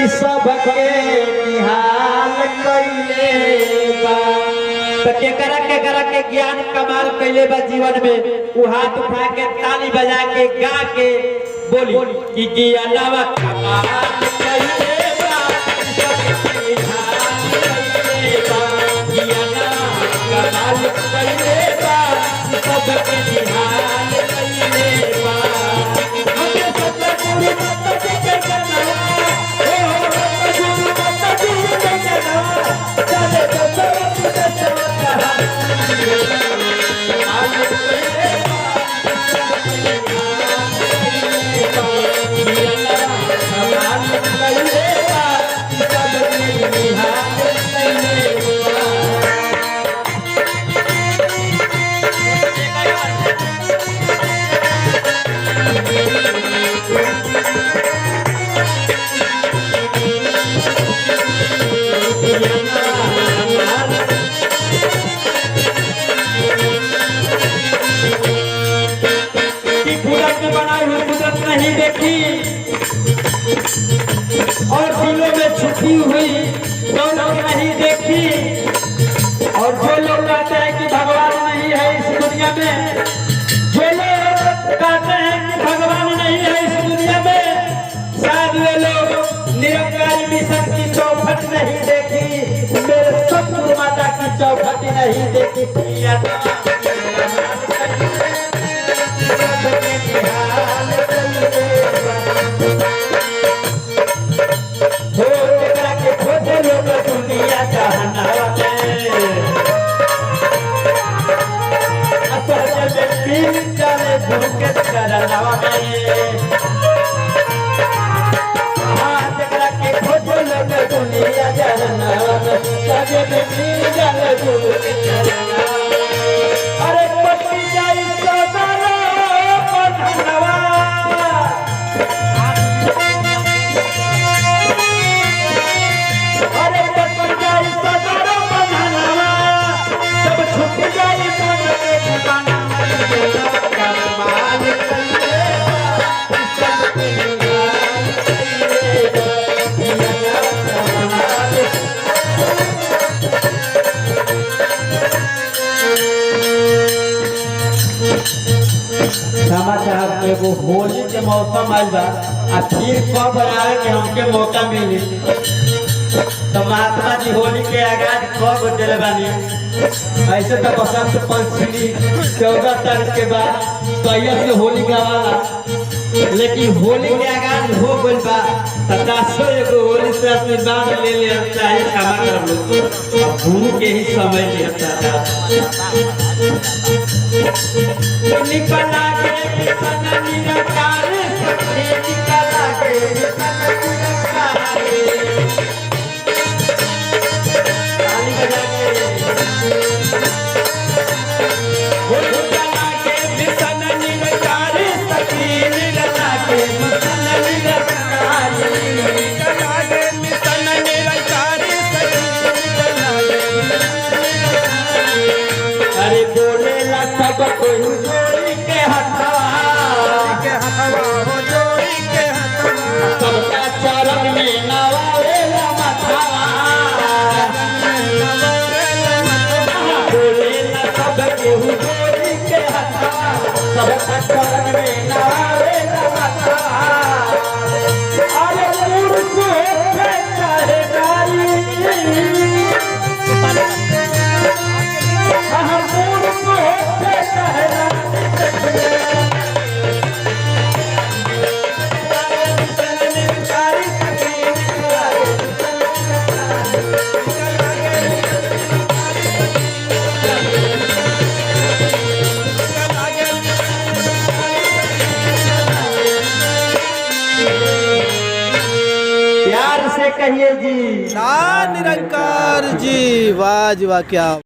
सबके निहाल कइले बा। तो केकरा के ज्ञान कमाल कइले बा जीवन में, वो हाथ उठा के ताली बजा के गा के बोली कि ज्ञानवा कमाल कइले बा, सबके निहाल कइले बा। ज्ञानवा कमाल कइले बा, सबके निहाल कइले बा। हमें सतगुरु मत के जनवा नहीं देखी और दिलों में छुपी हुई दौलत नहीं देखी। और जो लोग कहते हैं कि भगवान नहीं है इस दुनिया में, जो लोग कहते हैं कि भगवान नहीं है इस दुनिया में, शायद वे लोग निरंकारी मिशन की चौखट नहीं देखी, मेरे सतगुरु माता की चौखट नहीं देखी। अरे पट्टी जाई सब छुप जाई साहब के वो होली के मौसम आयल बा, आ फिर कब आए के हमके मौका मिली। तो महात्मा जी होली के आगाज कब दिले बानी। ऐसे तो बसंत पंचमी 14 तारीख के बाद कहिया से होली गावाला, लेकिन होली के आगाज हो गइल बा। ततासो एगो होली से आशीर्वाद ले ले चाहे क्षमा कर लो, अब गुरु के ही समय लेता निकला के सन निरंकार सखी निकला के सन निरंकार ताली बजा के निकला के सन निरंकार सखी निकला के सन निरंकार निकला के सन निरंकार सखी निकला के। अरे बोले ला सब कोई जोड़ी के हथवा हो, जोड़ी के हथवा सबका चरण में नवावेला मथवा। बोले ला सब केहू जोड़ी के हथवा सबका चरण में नवावेला मथवा। अरे पुरुष होते चाहे नारी, प्यार से कहिए जी निरंकार जी। वाह जी वाह, क्या